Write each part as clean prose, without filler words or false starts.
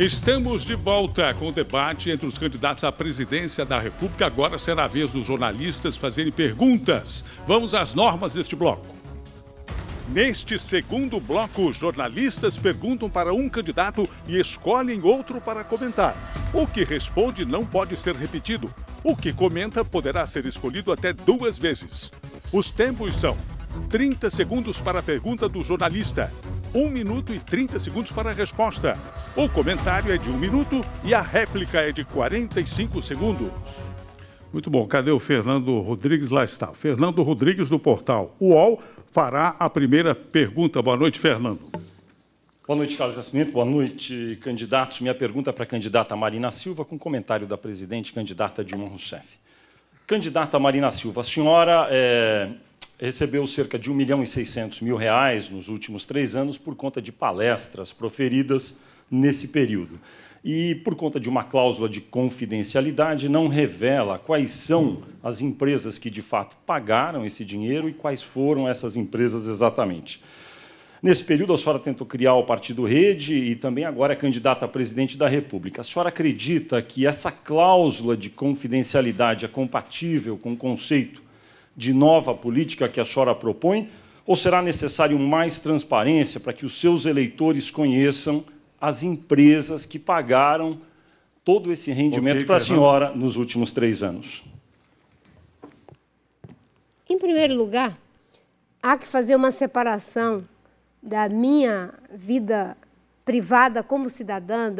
Estamos de volta com o debate entre os candidatos à presidência da República. Agora será a vez dos jornalistas fazerem perguntas. Vamos às normas deste bloco. Neste segundo bloco, os jornalistas perguntam para um candidato e escolhem outro para comentar. O que responde não pode ser repetido. O que comenta poderá ser escolhido até 2 vezes. Os tempos são 30 segundos para a pergunta do jornalista, 1 minuto e 30 segundos para a resposta. O comentário é de 1 minuto e a réplica é de 45 segundos. Muito bom. Cadê o Fernando Rodrigues? Lá está. Fernando Rodrigues, do portal UOL, fará a primeira pergunta. Boa noite, Fernando. Boa noite, Carlos Nascimento. Boa noite, candidatos. Minha pergunta é para a candidata Marina Silva, com comentário da presidente candidata Dilma Rousseff. Candidata Marina Silva, a senhora recebeu cerca de R$1.600.000 nos últimos 3 anos por conta de palestras proferidas nesse período. E, por conta de uma cláusula de confidencialidade, não revela quais são as empresas que, de fato, pagaram esse dinheiro e quais foram essas empresas exatamente. Nesse período, a senhora tentou criar o Partido Rede e também agora é candidata a presidente da República. A senhora acredita que essa cláusula de confidencialidade é compatível com o conceito de nova política que a senhora propõe? Ou será necessário mais transparência para que os seus eleitores conheçam as empresas que pagaram todo esse rendimento para a senhora nos últimos 3 anos? Em primeiro lugar, há que fazer uma separação da minha vida privada como cidadã,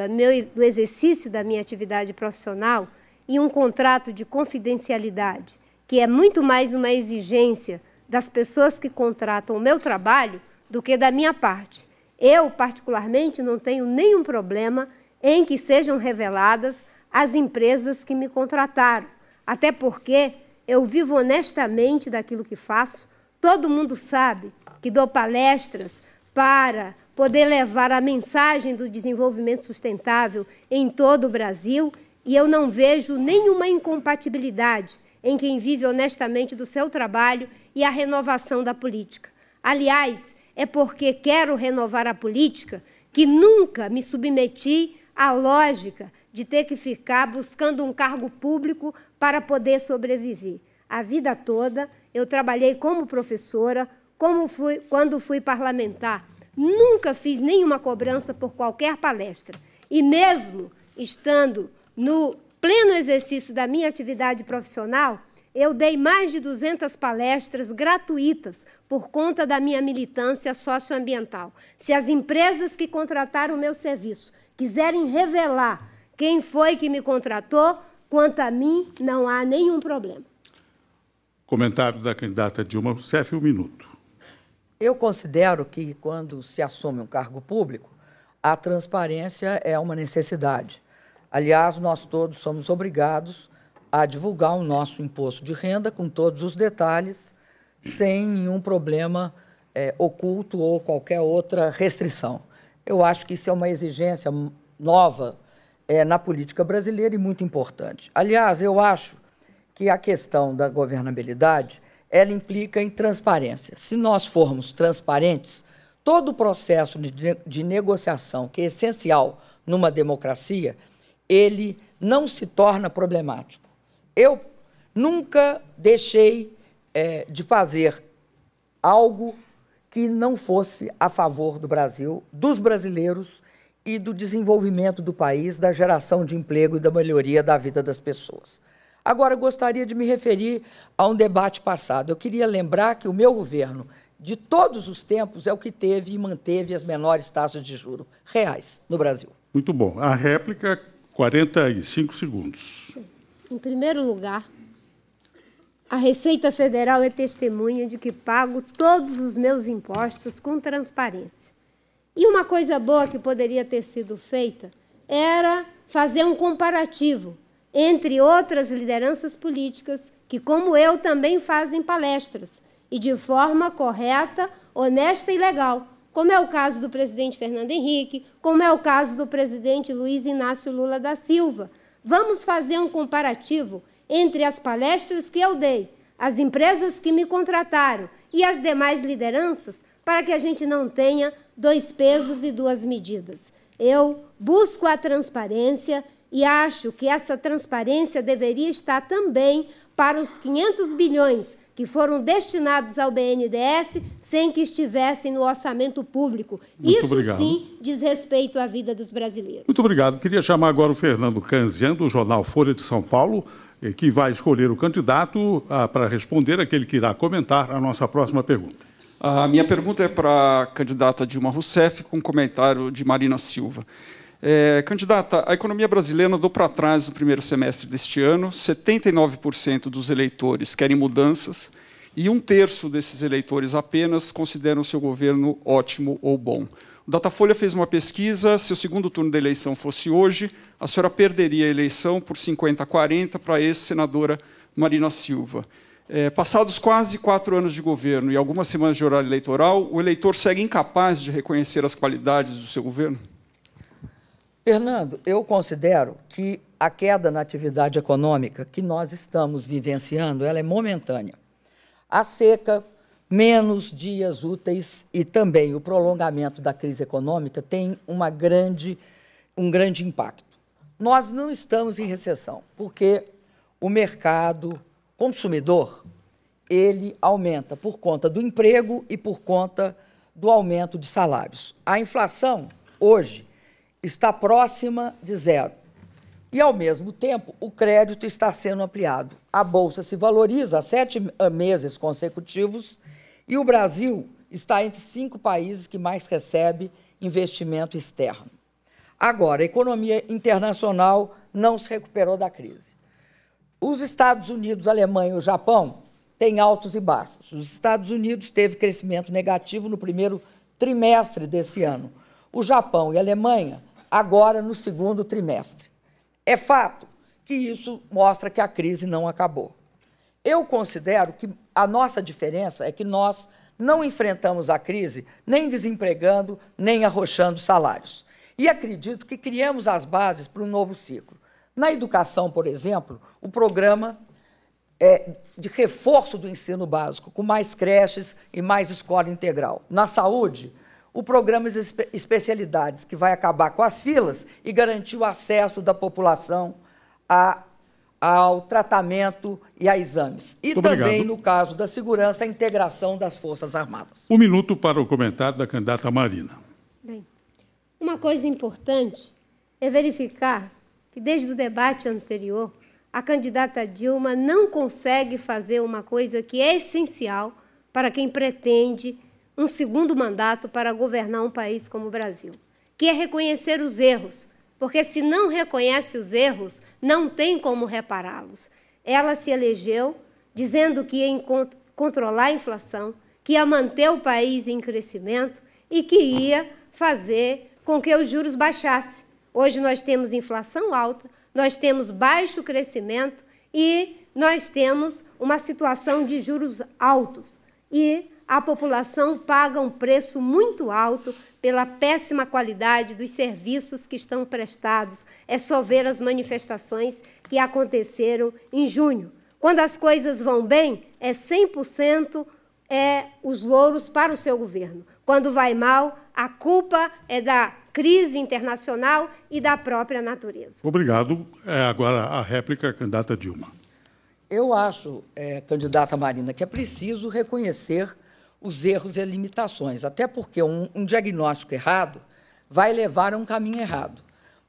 do exercício da minha atividade profissional e um contrato de confidencialidade, que é muito mais uma exigência das pessoas que contratam o meu trabalho do que da minha parte. Eu, particularmente, não tenho nenhum problema em que sejam reveladas as empresas que me contrataram. Até porque eu vivo honestamente daquilo que faço. Todo mundo sabe que dou palestras para poder levar a mensagem do desenvolvimento sustentável em todo o Brasil e eu não vejo nenhuma incompatibilidade em quem vive honestamente do seu trabalho e a renovação da política. Aliás, é porque quero renovar a política que nunca me submeti à lógica de ter que ficar buscando um cargo público para poder sobreviver. A vida toda eu trabalhei como professora, quando fui parlamentar. Nunca fiz nenhuma cobrança por qualquer palestra. E mesmo estando no pleno exercício da minha atividade profissional, eu dei mais de 200 palestras gratuitas por conta da minha militância socioambiental. Se as empresas que contrataram o meu serviço quiserem revelar quem foi que me contratou, quanto a mim, não há nenhum problema. Comentário da candidata Dilma Rousseff, 1 minuto. Eu considero que, quando se assume um cargo público, a transparência é uma necessidade. Aliás, nós todos somos obrigados a divulgar o nosso imposto de renda com todos os detalhes, sem nenhum problema oculto ou qualquer outra restrição. Eu acho que isso é uma exigência nova na política brasileira e muito importante. Aliás, eu acho que a questão da governabilidade, ela implica em transparência. Se nós formos transparentes, todo o processo de negociação, que é essencial numa democracia, ele não se torna problemático. Eu nunca deixei de fazer algo que não fosse a favor do Brasil, dos brasileiros e do desenvolvimento do país, da geração de emprego e da melhoria da vida das pessoas. Agora, gostaria de me referir a um debate passado. Eu queria lembrar que o meu governo, de todos os tempos, é o que teve e manteve as menores taxas de juros reais no Brasil. Muito bom. A réplica, 45 segundos. Em primeiro lugar, a Receita Federal é testemunha de que pago todos os meus impostos com transparência. E uma coisa boa que poderia ter sido feita era fazer um comparativo entre outras lideranças políticas que, como eu, também fazem palestras, e de forma correta, honesta e legal, como é o caso do presidente Fernando Henrique, como é o caso do presidente Luiz Inácio Lula da Silva. Vamos fazer um comparativo entre as palestras que eu dei, as empresas que me contrataram e as demais lideranças, para que a gente não tenha 2 pesos e 2 medidas. Eu busco a transparência e acho que essa transparência deveria estar também para os 500 bilhões que foram destinados ao BNDES sem que estivessem no orçamento público. Muito Isso obrigado. sim diz respeito à vida dos brasileiros. Muito obrigado. Queria chamar agora o Fernando Canzian, do jornal Folha de São Paulo, que vai escolher o candidato para responder aquele que irá comentar a nossa próxima pergunta. A minha pergunta é para a candidata Dilma Rousseff, com comentário de Marina Silva. Candidata, a economia brasileira andou para trás no primeiro semestre deste ano, 79% dos eleitores querem mudanças e 1/3 desses eleitores apenas consideram o seu governo ótimo ou bom. O Datafolha fez uma pesquisa, se o segundo turno da eleição fosse hoje, a senhora perderia a eleição por 50-40 para a ex-senadora Marina Silva. Passados quase 4 anos de governo e algumas semanas de horário eleitoral, o eleitor segue incapaz de reconhecer as qualidades do seu governo? Fernando, eu considero que a queda na atividade econômica que nós estamos vivenciando, ela é momentânea. A seca, menos dias úteis e também o prolongamento da crise econômica tem um grande impacto. Nós não estamos em recessão, porque o mercado consumidor, ele aumenta por conta do emprego e por conta do aumento de salários. A inflação, hoje, está próxima de zero. E, ao mesmo tempo, o crédito está sendo ampliado. A Bolsa se valoriza há 7 meses consecutivos e o Brasil está entre 5 países que mais recebe investimento externo. Agora, a economia internacional não se recuperou da crise. Os Estados Unidos, a Alemanha e o Japão têm altos e baixos. Os Estados Unidos teve crescimento negativo no primeiro trimestre desse ano. O Japão e a Alemanha agora no segundo trimestre. É fato que isso mostra que a crise não acabou. Eu considero que a nossa diferença é que nós não enfrentamos a crise nem desempregando, nem arrochando salários. E acredito que criamos as bases para um novo ciclo. Na educação, por exemplo, o programa de reforço do ensino básico, com mais creches e mais escola integral. Na saúde, o programa de especialidades, que vai acabar com as filas e garantir o acesso da população ao tratamento e a exames. E Muito também, obrigado. no caso da segurança, a integração das Forças Armadas. 1 minuto para o comentário da candidata Marina. Bem, uma coisa importante é verificar que, desde o debate anterior, a candidata Dilma não consegue fazer uma coisa que é essencial para quem pretende um segundo mandato para governar um país como o Brasil, que é reconhecer os erros, porque se não reconhece os erros, não tem como repará-los. Ela se elegeu dizendo que ia controlar a inflação, que ia manter o país em crescimento e que ia fazer com que os juros baixassem. Hoje nós temos inflação alta, nós temos baixo crescimento e nós temos uma situação de juros altos. E a população paga um preço muito alto pela péssima qualidade dos serviços que estão prestados. É só ver as manifestações que aconteceram em junho. Quando as coisas vão bem, 100% os louros para o seu governo. Quando vai mal, a culpa é da crise internacional e da própria natureza. Obrigado. Agora a réplica, candidata Dilma. Eu acho, candidata Marina, que é preciso reconhecer os erros e limitações, até porque um diagnóstico errado vai levar a um caminho errado.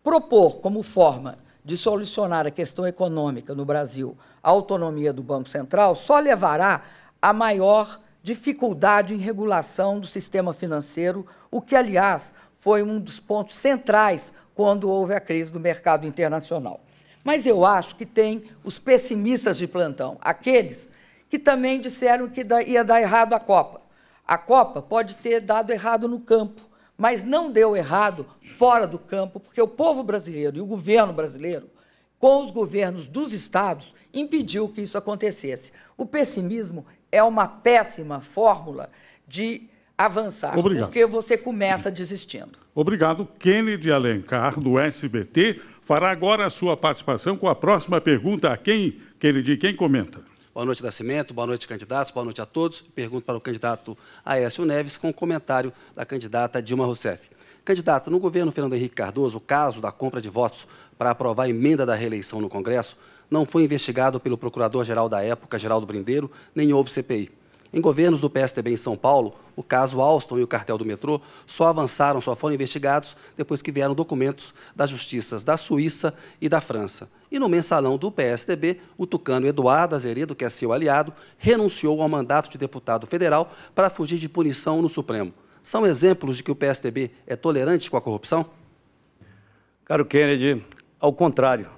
Propor como forma de solucionar a questão econômica no Brasil a autonomia do Banco Central só levará a maior dificuldade em regulação do sistema financeiro, o que, aliás, foi um dos pontos centrais quando houve a crise do mercado internacional. Mas eu acho que tem os pessimistas de plantão, aqueles que também disseram que ia dar errado a Copa. A Copa pode ter dado errado no campo, mas não deu errado fora do campo, porque o povo brasileiro e o governo brasileiro, com os governos dos estados, impediu que isso acontecesse. O pessimismo é uma péssima fórmula de avançar, Obrigado. porque você começa desistindo. Obrigado. Kennedy Alencar, do SBT, fará agora a sua participação com a próxima pergunta. Kennedy, quem comenta? Boa noite, Nascimento. Boa noite, candidatos. Boa noite a todos. Pergunto para o candidato Aécio Neves com o comentário da candidata Dilma Rousseff. Candidato, no governo Fernando Henrique Cardoso, o caso da compra de votos para aprovar a emenda da reeleição no Congresso não foi investigado pelo procurador-geral da época, Geraldo Brindeiro, nem houve CPI. Em governos do PSDB em São Paulo, o caso Alstom e o cartel do metrô só foram investigados depois que vieram documentos das justiças da Suíça e da França. E no mensalão do PSDB, o tucano Eduardo Azeredo, que é seu aliado, renunciou ao mandato de deputado federal para fugir de punição no Supremo. São exemplos de que o PSDB é tolerante com a corrupção? Caro Kennedy, ao contrário.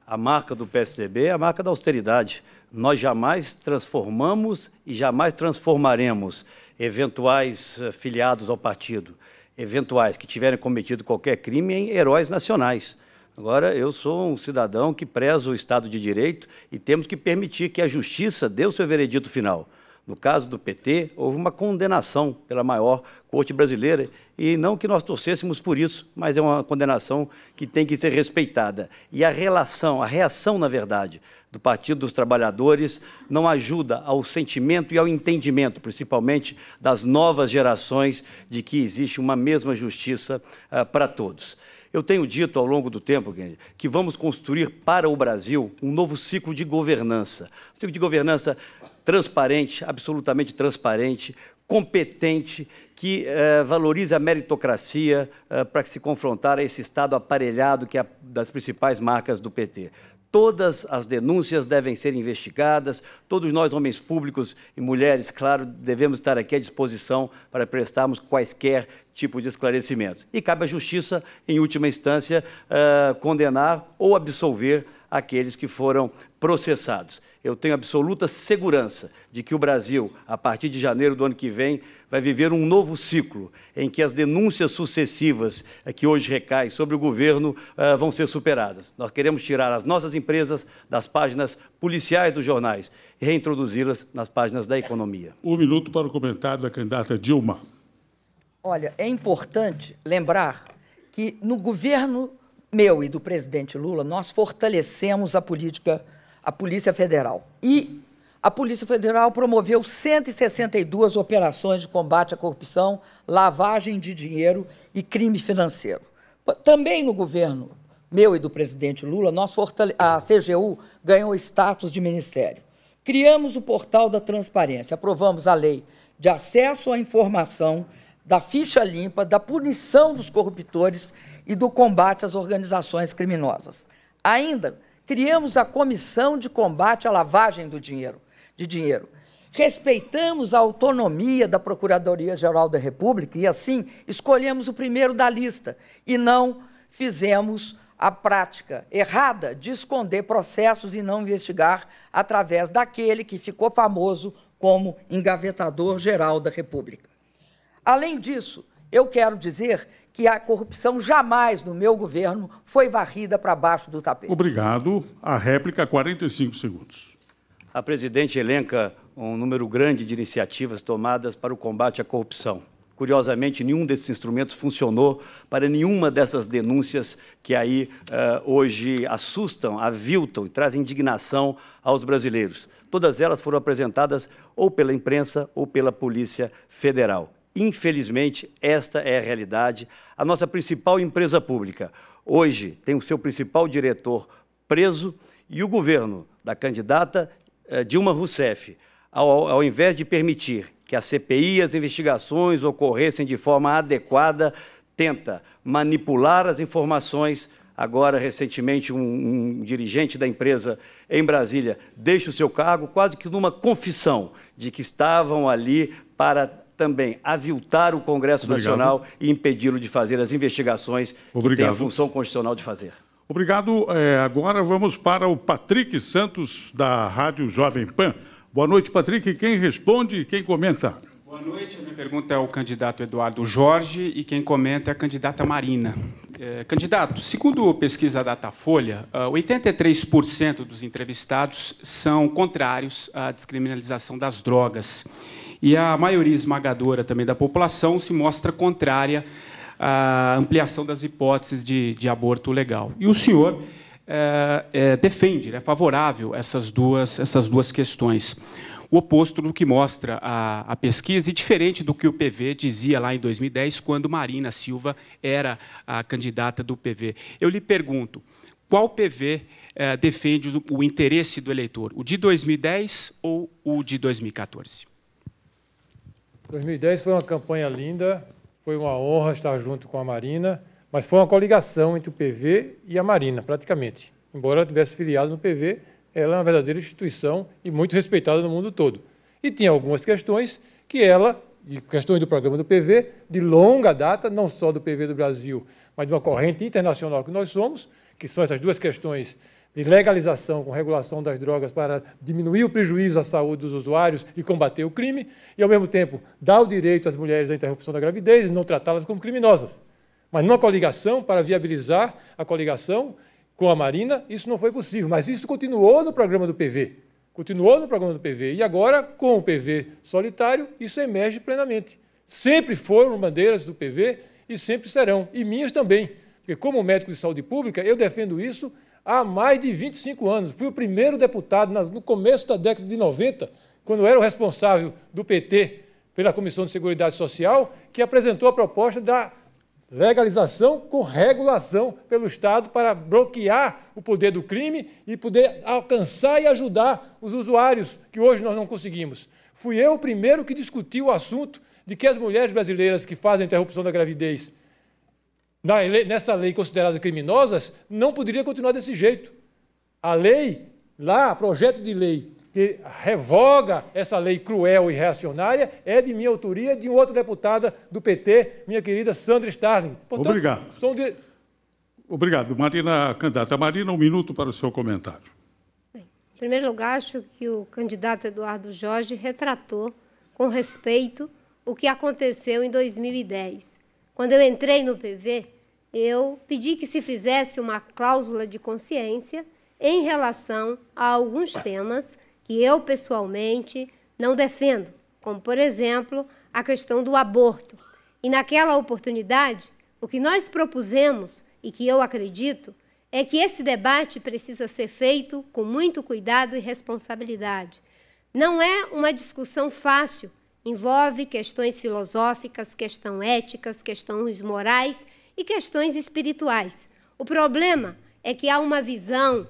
A marca do PSDB é a marca da austeridade. Nós jamais transformamos e jamais transformaremos eventuais filiados ao partido, eventuais que tiverem cometido qualquer crime, em heróis nacionais. Agora, eu sou um cidadão que preza o Estado de Direito e temos que permitir que a Justiça dê o seu veredito final. No caso do PT, houve uma condenação pela maior corte brasileira, e não que nós torcêssemos por isso, mas é uma condenação que tem que ser respeitada. E a reação, na verdade, do Partido dos Trabalhadores não ajuda ao sentimento e ao entendimento, principalmente das novas gerações, de que existe uma mesma justiça para todos. Eu tenho dito ao longo do tempo, que vamos construir para o Brasil um novo ciclo de governança. Um ciclo de governança transparente, absolutamente transparente, competente, que valorize a meritocracia para se confrontar a esse Estado aparelhado que é das principais marcas do PT. Todas as denúncias devem ser investigadas, todos nós, homens públicos e mulheres, claro, devemos estar aqui à disposição para prestarmos quaisquer tipo de esclarecimentos. E cabe à Justiça, em última instância, condenar ou absolver aqueles que foram processados. Eu tenho absoluta segurança de que o Brasil, a partir de janeiro do ano que vem, vai viver um novo ciclo em que as denúncias sucessivas que hoje recaem sobre o governo vão ser superadas. Nós queremos tirar as nossas empresas das páginas policiais dos jornais e reintroduzi-las nas páginas da economia. 1 minuto para o comentário da candidata Dilma. Olha, é importante lembrar que no governo meu e do presidente Lula, nós fortalecemos a Polícia Federal. E a Polícia Federal promoveu 162 operações de combate à corrupção, lavagem de dinheiro e crime financeiro. Também no governo meu e do presidente Lula, a CGU ganhou status de ministério. Criamos o portal da transparência, aprovamos a lei de acesso à informação, da ficha limpa, da punição dos corruptores e do combate às organizações criminosas. Ainda criamos a Comissão de Combate à Lavagem de Dinheiro. Respeitamos a autonomia da Procuradoria-Geral da República e, assim, escolhemos o primeiro da lista e não fizemos a prática errada de esconder processos e não investigar através daquele que ficou famoso como engavetador-geral da República. Além disso, eu quero dizer que a corrupção jamais, no meu governo, foi varrida para baixo do tapete. Obrigado. A réplica, 45 segundos. A presidente elenca um número grande de iniciativas tomadas para o combate à corrupção. Curiosamente, nenhum desses instrumentos funcionou para nenhuma dessas denúncias que aí hoje assustam, aviltam e trazem indignação aos brasileiros. Todas elas foram apresentadas ou pela imprensa ou pela Polícia Federal. Infelizmente, esta é a realidade. A nossa principal empresa pública hoje tem o seu principal diretor preso e o governo da candidata Dilma Rousseff, ao invés de permitir que a CPI e as investigações ocorressem de forma adequada, tenta manipular as informações. Agora, recentemente, um dirigente da empresa em Brasília deixa o seu cargo quase que numa confissão de que estavam ali para também aviltar o Congresso Nacional e impedi-lo de fazer as investigações que tem a função constitucional de fazer. Obrigado. Agora vamos para o Patrick Santos, da Rádio Jovem Pan. Boa noite, Patrick. Quem responde e quem comenta? Boa noite. A minha pergunta é ao candidato Eduardo Jorge e quem comenta é a candidata Marina. Candidato, segundo a pesquisa Datafolha, 83% dos entrevistados são contrários à descriminalização das drogas. E a maioria esmagadora também da população se mostra contrária à ampliação das hipóteses de aborto legal. E o senhor defende, é favorável a essas duas questões. o oposto do que mostra a pesquisa e diferente do que o PV dizia lá em 2010, quando Marina Silva era a candidata do PV. Eu lhe pergunto, qual PV defende o interesse do eleitor, o de 2010 ou o de 2014? 2010 foi uma campanha linda, foi uma honra estar junto com a Marina, mas foi uma coligação entre o PV e a Marina, praticamente. Embora ela tivesse filiado no PV, ela é uma verdadeira instituição e muito respeitada no mundo todo. E tinha algumas questões que ela, e questões do programa do PV, de longa data, não só do PV do Brasil, mas de uma corrente internacional que nós somos, que são essas duas questões de legalização com regulação das drogas para diminuir o prejuízo à saúde dos usuários e combater o crime, e, ao mesmo tempo, dar o direito às mulheres à interrupção da gravidez e não tratá-las como criminosas. Mas numa coligação, para viabilizar a coligação com a Marina, isso não foi possível, mas isso continuou no programa do PV. Continuou no programa do PV. E agora, com o PV solitário, isso emerge plenamente. Sempre foram bandeiras do PV e sempre serão, e minhas também. Porque, como médico de saúde pública, eu defendo isso há mais de 25 anos. Fui o primeiro deputado, no começo da década de 90, quando eu era o responsável do PT pela Comissão de Seguridade Social, que apresentou a proposta da legalização com regulação pelo Estado para bloquear o poder do crime e poder alcançar e ajudar os usuários, que hoje nós não conseguimos. Fui eu o primeiro que discutiu o assunto de que as mulheres brasileiras que fazem interrupção da gravidez nessa lei consideradas criminosas, não poderia continuar desse jeito. A lei, lá, projeto de lei, que revoga essa lei cruel e reacionária, é de minha autoria, de outra deputada do PT, minha querida Sandra Starling. Portanto, obrigado. Obrigado. Marina, candidata Marina, 1 minuto para o seu comentário. Bem, em primeiro lugar, acho que o candidato Eduardo Jorge retratou com respeito o que aconteceu em 2010. Quando eu entrei no PV, eu pedi que se fizesse uma cláusula de consciência em relação a alguns temas que eu, pessoalmente, não defendo, como, por exemplo, a questão do aborto. E, naquela oportunidade, o que nós propusemos, e que eu acredito, é que esse debate precisa ser feito com muito cuidado e responsabilidade. Não é uma discussão fácil, envolve questões filosóficas, questões éticas, questões morais e questões espirituais. O problema é que há uma visão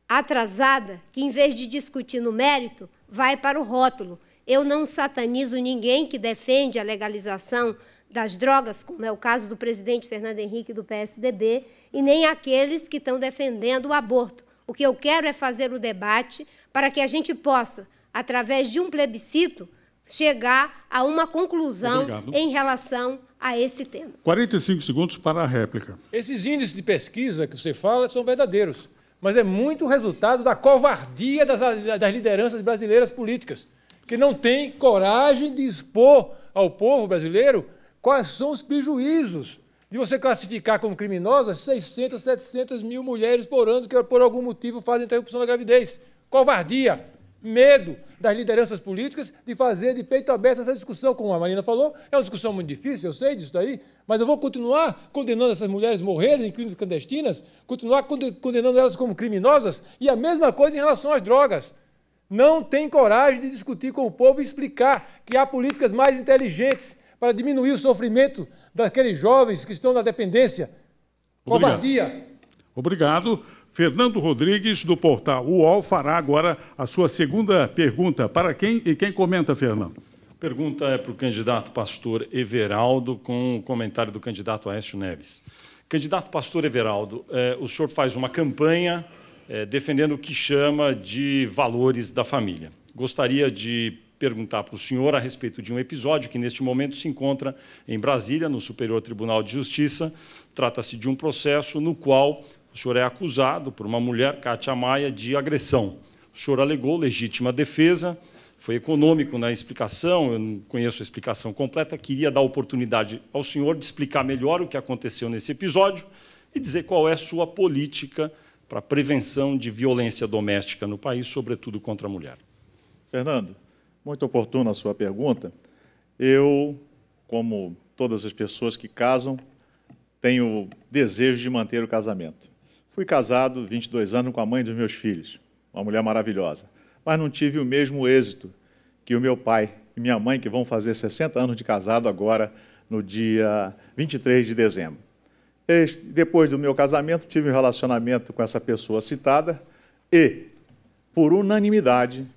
atrasada que, em vez de discutir no mérito, vai para o rótulo. Eu não satanizo ninguém que defende a legalização das drogas, como é o caso do presidente Fernando Henrique do PSDB, e nem aqueles que estão defendendo o aborto. O que eu quero é fazer o debate para que a gente possa, através de um plebiscito, chegar a uma conclusão em relação a esse tema. 45 segundos para a réplica. Esses índices de pesquisa que você fala são verdadeiros, mas é muito resultado da covardia das lideranças brasileiras políticas, que não têm coragem de expor ao povo brasileiro quais são os prejuízos de você classificar como criminosas 600, 700 mil mulheres por ano que, por algum motivo, fazem interrupção da gravidez. Covardia, medo das lideranças políticas de fazer de peito aberto essa discussão, como a Marina falou. É uma discussão muito difícil, eu sei disso daí, mas eu vou continuar condenando essas mulheres morrerem em clínicas clandestinas, continuar condenando elas como criminosas, e a mesma coisa em relação às drogas. Não tem coragem de discutir com o povo e explicar que há políticas mais inteligentes para diminuir o sofrimento daqueles jovens que estão na dependência. Covardia. Obrigado. Fernando Rodrigues, do portal UOL, fará agora a sua segunda pergunta. Para quem? E quem comenta, Fernando? A pergunta é para o candidato pastor Everaldo, com o comentário do candidato Aécio Neves. Candidato pastor Everaldo, o senhor faz uma campanha defendendo o que chama de valores da família. Gostaria de perguntar para o senhor a respeito de um episódio que, neste momento, se encontra em Brasília, no Superior Tribunal de Justiça. Trata-se de um processo no qual o senhor é acusado por uma mulher, Kátia Maia, de agressão. O senhor alegou legítima defesa, foi econômico na explicação, eu não conheço a explicação completa, queria dar oportunidade ao senhor de explicar melhor o que aconteceu nesse episódio e dizer qual é a sua política para a prevenção de violência doméstica no país, sobretudo contra a mulher. Fernando, muito oportuna a sua pergunta. Eu, como todas as pessoas que casam, tenho desejo de manter o casamento. Fui casado 22 anos com a mãe dos meus filhos, uma mulher maravilhosa, mas não tive o mesmo êxito que o meu pai e minha mãe, que vão fazer 60 anos de casado agora, no dia 23 de dezembro. Depois do meu casamento, tive um relacionamento com essa pessoa citada e, por unanimidade,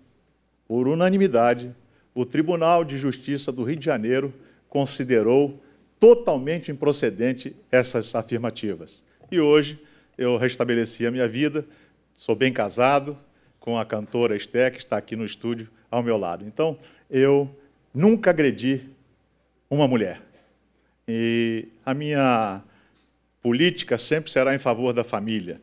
o Tribunal de Justiça do Rio de Janeiro considerou totalmente improcedente essas afirmativas. E hoje eu restabeleci a minha vida, sou bem casado com a cantora Esté, que está aqui no estúdio ao meu lado. Então, eu nunca agredi uma mulher. E a minha política sempre será em favor da família.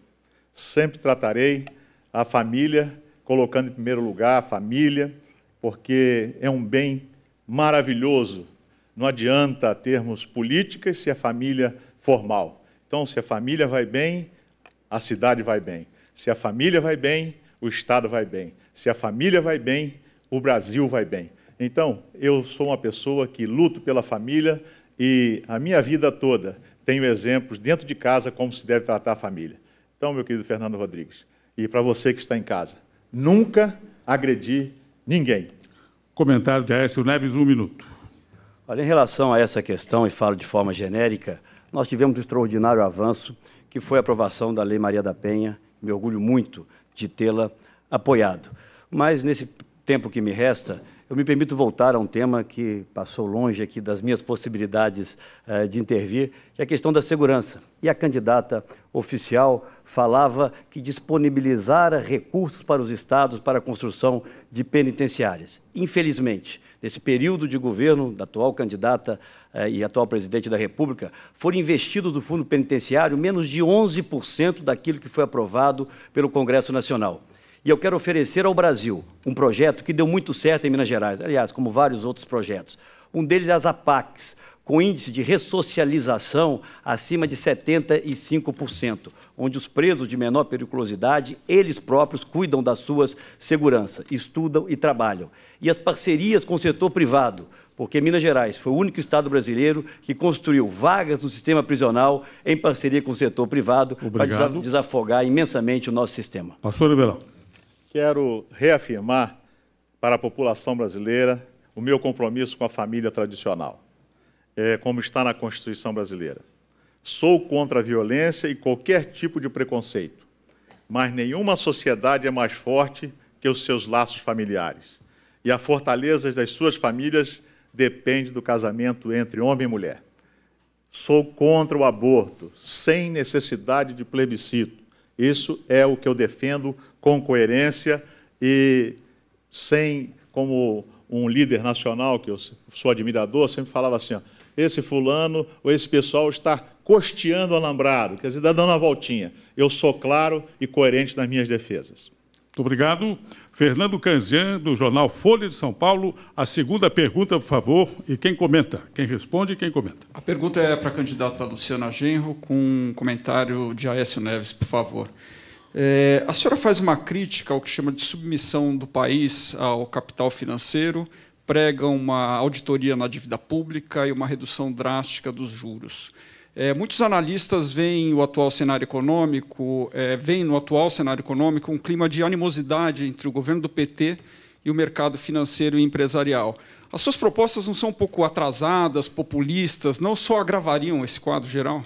Sempre tratarei a família, colocando em primeiro lugar a família, porque é um bem maravilhoso. Não adianta termos políticas se a família for mal. Então, se a família vai bem, a cidade vai bem. Se a família vai bem, o Estado vai bem. Se a família vai bem, o Brasil vai bem. Então, eu sou uma pessoa que luto pela família e a minha vida toda tenho exemplos dentro de casa como se deve tratar a família. Então, meu querido Fernando Rodrigues, e para você que está em casa, nunca agredi ninguém. Comentário de Aécio Neves, 1 minuto. Olha, em relação a essa questão, e falo de forma genérica, nós tivemos um extraordinário avanço, que foi a aprovação da Lei Maria da Penha. Me orgulho muito de tê-la apoiado. Mas, nesse tempo que me resta, eu me permito voltar a um tema que passou longe aqui das minhas possibilidades de intervir, que é a questão da segurança. E a candidata oficial falava que disponibilizara recursos para os estados para a construção de penitenciárias. Infelizmente, nesse período de governo da atual candidata e atual presidente da República, foram investidos no fundo penitenciário menos de 11% daquilo que foi aprovado pelo Congresso Nacional. E eu quero oferecer ao Brasil um projeto que deu muito certo em Minas Gerais, aliás, como vários outros projetos. Um deles é as APACs, com índice de ressocialização acima de 75%, onde os presos de menor periculosidade, eles próprios cuidam das suas seguranças, estudam e trabalham. E as parcerias com o setor privado, porque Minas Gerais foi o único estado brasileiro que construiu vagas no sistema prisional em parceria com o setor privado para desafogar imensamente o nosso sistema. Pastor Ribeirão. Quero reafirmar para a população brasileira o meu compromisso com a família tradicional, como está na Constituição brasileira. Sou contra a violência e qualquer tipo de preconceito, mas nenhuma sociedade é mais forte que os seus laços familiares. E a fortaleza das suas famílias depende do casamento entre homem e mulher. Sou contra o aborto, sem necessidade de plebiscito. Isso é o que eu defendo com coerência e sem, como um líder nacional, que eu sou admirador, sempre falava assim, ó, esse fulano ou esse pessoal está costeando o alambrado, quer dizer, dando uma voltinha. Eu sou claro e coerente nas minhas defesas. Muito obrigado. Fernando Canzian, do jornal Folha de São Paulo. A segunda pergunta, por favor, e quem comenta? Quem responde e quem comenta? A pergunta é para a candidata Luciana Genro, com um comentário de Aécio Neves, por favor. A senhora faz uma crítica ao que chama de submissão do país ao capital financeiro, prega uma auditoria na dívida pública e uma redução drástica dos juros. Muitos analistas veem no atual cenário econômico um clima de animosidade entre o governo do PT e o mercado financeiro e empresarial. As suas propostas não são um pouco atrasadas, populistas, não só agravariam esse quadro geral?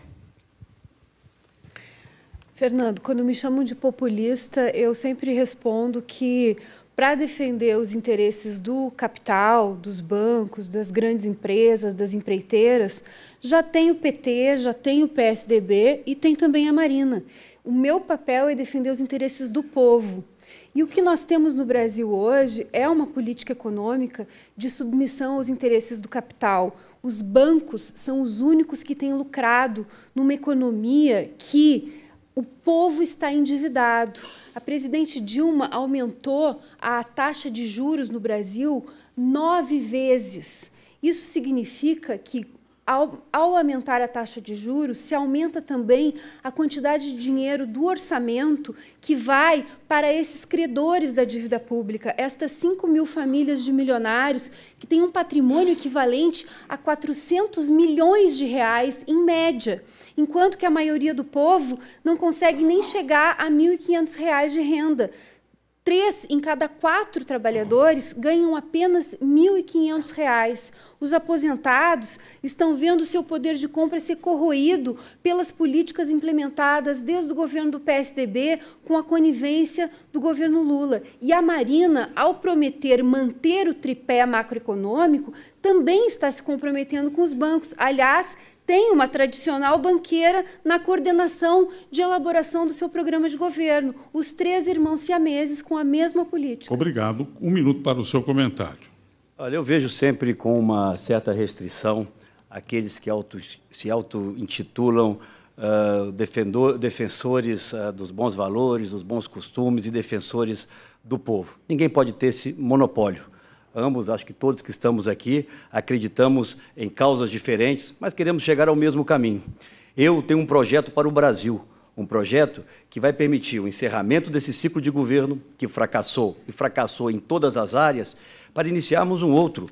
Fernando, quando me chamam de populista, eu sempre respondo que, para defender os interesses do capital, dos bancos, das grandes empresas, das empreiteiras, já tem o PT, já tem o PSDB e tem também a Marina. O meu papel é defender os interesses do povo. E o que nós temos no Brasil hoje é uma política econômica de submissão aos interesses do capital. Os bancos são os únicos que têm lucrado numa economia que o povo está endividado. A presidente Dilma aumentou a taxa de juros no Brasil 9 vezes. Isso significa que, ao aumentar a taxa de juros, se aumenta também a quantidade de dinheiro do orçamento que vai para esses credores da dívida pública, estas 5 mil famílias de milionários que têm um patrimônio equivalente a 400 milhões de reais, em média, enquanto que a maioria do povo não consegue nem chegar a R$ 1.500 de renda. 3 em cada 4 trabalhadores ganham apenas R$ 1.500. Os aposentados estão vendo seu poder de compra ser corroído pelas políticas implementadas desde o governo do PSDB com a conivência do governo Lula. E a Marina, ao prometer manter o tripé macroeconômico, também está se comprometendo com os bancos. Aliás, tem uma tradicional banqueira na coordenação de elaboração do seu programa de governo. Os 3 irmãos siameses com a mesma política. Obrigado. 1 minuto para o seu comentário. Olha, eu vejo sempre com uma certa restrição aqueles que se auto-intitulam defensores dos bons valores, dos bons costumes e defensores do povo. Ninguém pode ter esse monopólio. Ambos, acho que todos que estamos aqui, acreditamos em causas diferentes, mas queremos chegar ao mesmo caminho. Eu tenho um projeto para o Brasil, um projeto que vai permitir o encerramento desse ciclo de governo que fracassou, e fracassou em todas as áreas, para iniciarmos um outro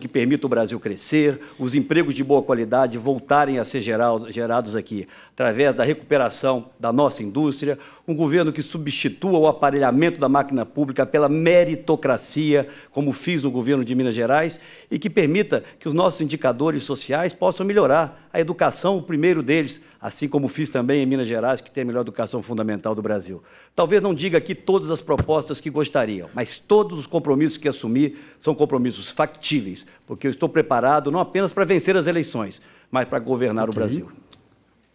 que permita o Brasil crescer, os empregos de boa qualidade voltarem a ser gerados aqui, através da recuperação da nossa indústria, um governo que substitua o aparelhamento da máquina pública pela meritocracia, como fiz no governo de Minas Gerais, e que permita que os nossos indicadores sociais possam melhorar. A educação, o primeiro deles, assim como fiz também em Minas Gerais, que tem a melhor educação fundamental do Brasil. Talvez não diga aqui todas as propostas que gostariam, mas todos os compromissos que assumi são compromissos factíveis, porque eu estou preparado não apenas para vencer as eleições, mas para governar o Brasil.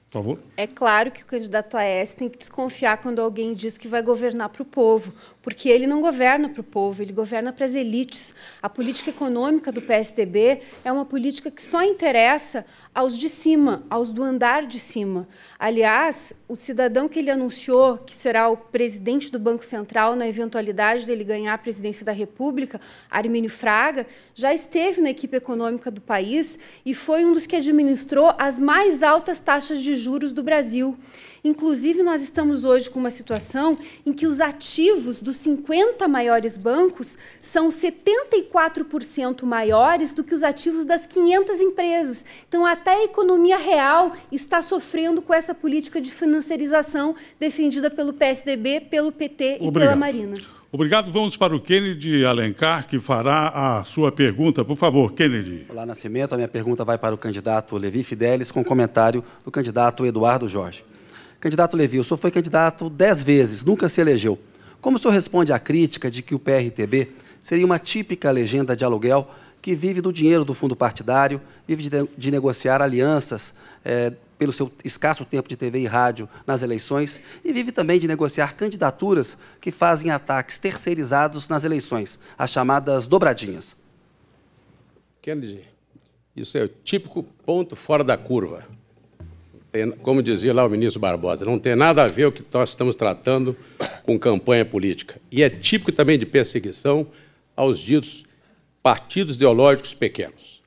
Por favor. É claro que o candidato Aécio tem que desconfiar quando alguém diz que vai governar para o povo, porque ele não governa para o povo, ele governa para as elites. A política econômica do PSDB é uma política que só interessa aos de cima, aos do andar de cima. Aliás, o cidadão que ele anunciou que será o presidente do Banco Central na eventualidade dele ganhar a presidência da República, Armínio Fraga, já esteve na equipe econômica do país e foi um dos que administrou as mais altas taxas de juros do Brasil. Inclusive, nós estamos hoje com uma situação em que os ativos dos 50 maiores bancos são 74% maiores do que os ativos das 500 empresas. Então, até a economia real está sofrendo com essa política de financiarização defendida pelo PSDB, pelo PT e pela Marina. Obrigado. Vamos para o Kennedy Alencar, que fará a sua pergunta. Por favor, Kennedy. Olá, Nascimento. A minha pergunta vai para o candidato Levi Fidelis, com comentário do candidato Eduardo Jorge. Candidato Levi, o senhor foi candidato 10 vezes, nunca se elegeu. Como o senhor responde à crítica de que o PRTB seria uma típica legenda de aluguel que vive do dinheiro do fundo partidário, vive de negociar alianças pelo seu escasso tempo de TV e rádio nas eleições e vive também de negociar candidaturas que fazem ataques terceirizados nas eleições, as chamadas dobradinhas? Kennedy, isso é o típico ponto fora da curva. Como dizia lá o ministro Barbosa, não tem nada a ver o que nós estamos tratando com campanha política. E é típico também de perseguição aos ditos partidos ideológicos pequenos.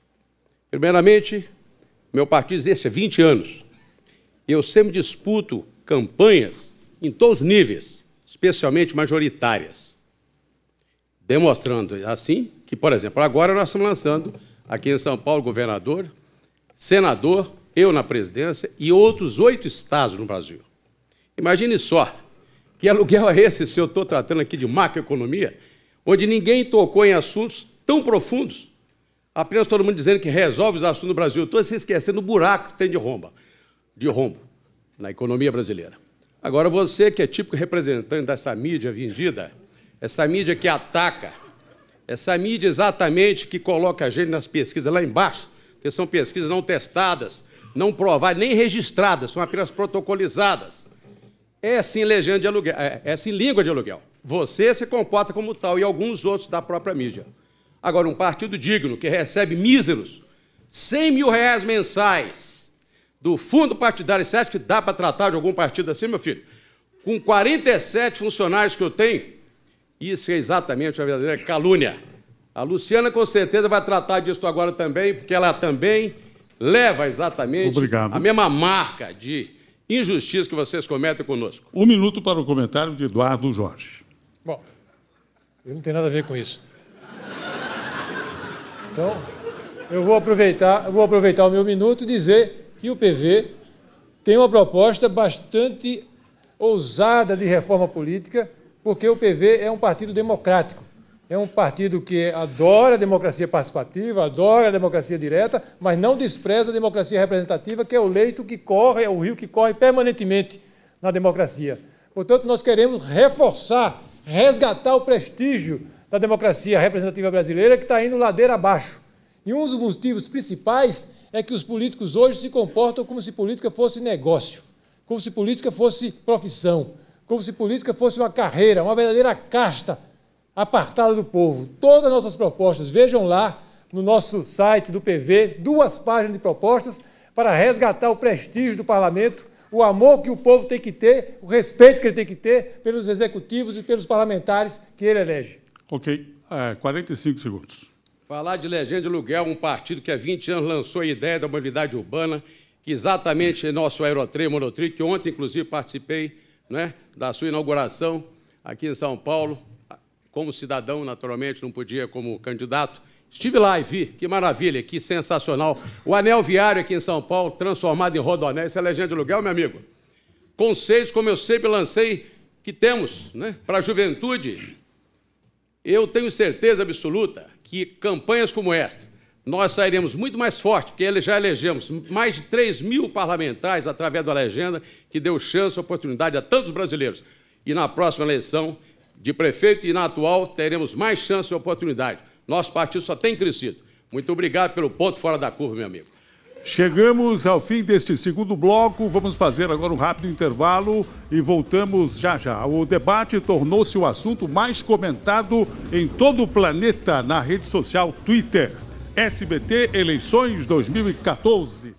Primeiramente, meu partido existe há 20 anos. Eu sempre disputo campanhas em todos os níveis, especialmente majoritárias, demonstrando assim que, por exemplo, agora nós estamos lançando aqui em São Paulo governador, senador, eu na presidência e outros 8 estados no Brasil. Imagine só, que aluguel é esse se eu estou tratando aqui de macroeconomia, onde ninguém tocou em assuntos tão profundos, apenas todo mundo dizendo que resolve os assuntos no Brasil. Estou se esquecendo do buraco que tem de rombo na economia brasileira. Agora, você que é típico representante dessa mídia vendida, essa mídia que ataca, essa mídia exatamente que coloca a gente nas pesquisas lá embaixo, que são pesquisas não testadas, não provadas, nem registradas, são apenas protocolizadas. É assim legenda de aluguel, é assim língua de aluguel. Você se comporta como tal e alguns outros da própria mídia. Agora, um partido digno que recebe míseros R$100 mil mensais do fundo partidário, você acha que dá para tratar de algum partido assim, meu filho? Com 47 funcionários que eu tenho, isso é exatamente uma verdadeira calúnia. A Luciana, com certeza, vai tratar disso agora também, porque ela também leva exatamente a mesma marca de injustiça que vocês cometem conosco. 1 minuto para o comentário de Eduardo Jorge. Bom, eu não tenho nada a ver com isso. Então, eu vou aproveitar o meu minuto e dizer que o PV tem uma proposta bastante ousada de reforma política porque o PV é um partido democrático. É um partido que adora a democracia participativa, adora a democracia direta, mas não despreza a democracia representativa, que é o leito que corre, é o rio que corre permanentemente na democracia. Portanto, nós queremos reforçar, resgatar o prestígio da democracia representativa brasileira, que está indo ladeira abaixo. E um dos motivos principais é que os políticos hoje se comportam como se política fosse negócio, como se política fosse profissão, como se política fosse uma carreira, uma verdadeira casta apartada do povo. Todas as nossas propostas, vejam lá no nosso site do PV, 2 páginas de propostas para resgatar o prestígio do parlamento, o amor que o povo tem que ter, o respeito que ele tem que ter pelos executivos e pelos parlamentares que ele elege. Ok, 45 segundos. Falar de Legenda de Aluguel, um partido que há 20 anos lançou a ideia da mobilidade urbana, que exatamente é nosso Aerotrem Monotric, que ontem, inclusive, participei, né, da sua inauguração aqui em São Paulo, como cidadão, naturalmente, não podia como candidato. Estive lá e vi, que maravilha, que sensacional. O anel viário aqui em São Paulo, transformado em rodoanel, isso é Legenda de Aluguel, meu amigo. Conceitos, como eu sempre lancei, que temos, né, para a juventude. Eu tenho certeza absoluta que campanhas como esta, nós sairemos muito mais forte, porque já elegemos mais de 3.000 parlamentares através da legenda, que deu chance, oportunidade a tantos brasileiros. E na próxima eleição de prefeito e na atual, teremos mais chance e oportunidade. Nosso partido só tem crescido. Muito obrigado pelo ponto fora da curva, meu amigo. Chegamos ao fim deste segundo bloco, vamos fazer agora um rápido intervalo e voltamos já já. O debate tornou-se o assunto mais comentado em todo o planeta na rede social Twitter. SBT Eleições 2014.